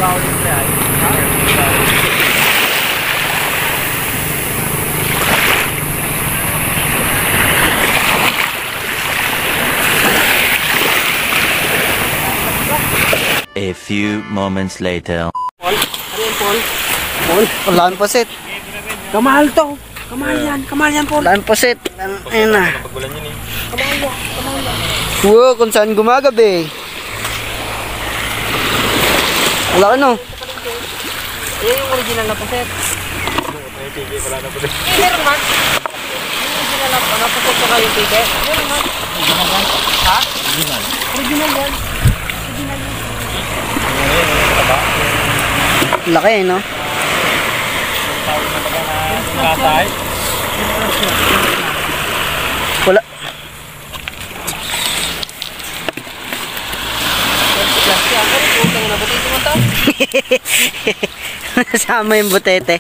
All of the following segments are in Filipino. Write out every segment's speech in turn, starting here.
A few moments later. Paul? Ano yan, Paul? Paul? Ulan posit. Kamahal to. Kamahal yan, Paul. Ulan posit. Ayan na. Kamahal yan. Wow, kung saan gumagabi. Wala ano. Eh, yung original na puset. Meron man. Yung original na napusot ko kayo yung ticket. Meron man. Ha? Original yan. Laki no? Wala. Nasama yung butete.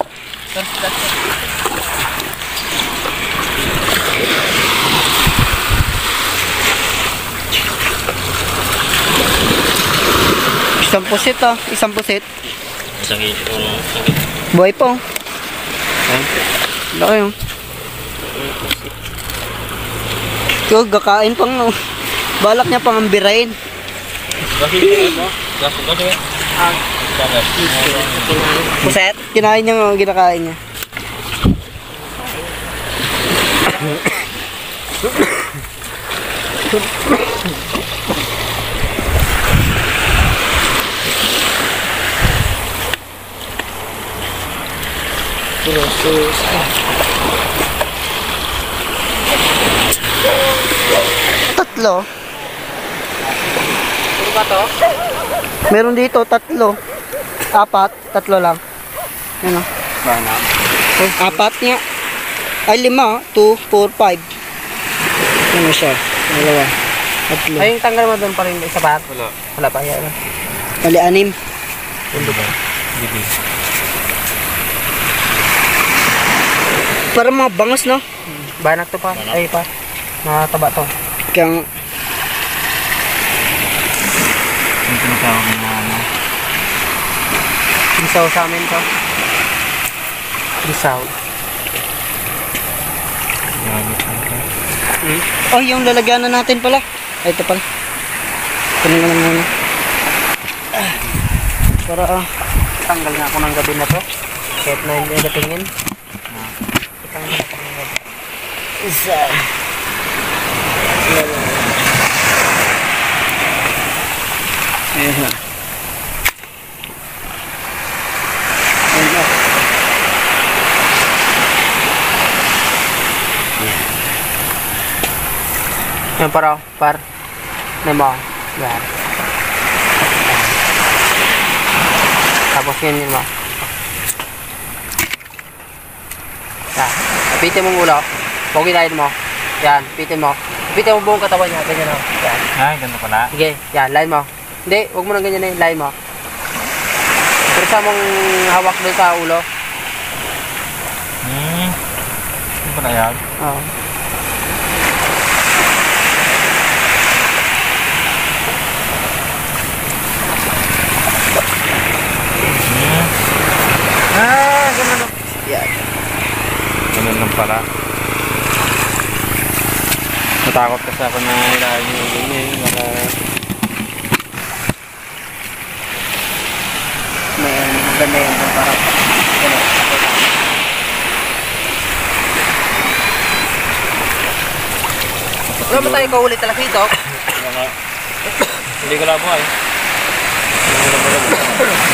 Isang pusit oh. Isang pusit. Buhay po. Laki oh. Ito, gakain pang no. Balak niya pang ambirain. Puset? Kinain niya nga, ginakain niya. Tatlo. Puro ba to? Meron dito, tatlo. Apat, tatlo lang. Ano? Bana. Apat nga. Ay, 5. 2, 4, 5. Ano siya? Dalawa. Tatlo. Ay, yung tanggal mo doon pa rin isa pa? Wala pa yan. Mali, 6. Undo ba? Para mga bangas, no? Banak to pa? Ay pa. Mataba to. Kaya Yung tinatawag na ano. Bisaw sa amin to. Bisaw. oh, yung lalagyan na natin pala. Ay, ito pala. Kunin ko lang muna. Para Tanggal nga ako ng gabi na to. Kahit na hindi natingin. Tanggal ako ng gabi. isa. Ayan na. Ayan na. Yan par. Nemo. Yan. Tapos yun mo. Yan. Pitin mong ulo. Pagkitain mo. Yan. Pitin mo. Pitin mo buong katawan niya. Ganyan o. Yan. Ay, ganun pala. Sige. Yan. Line mo. Hindi. Huwag mo nang ganyan eh. Line mo. Pero sa mong hawak doon sa ulo. Ano pala yan? Oo. Ganun. Yan. Ganun lang pala. Natakot kasi ako na ilahin yung ganyan. Baka... May maganda yan doon para ganun. Wala ba tayo kaulit talaga ito? Hindi ko lang buhay. Hindi ko lang buhay.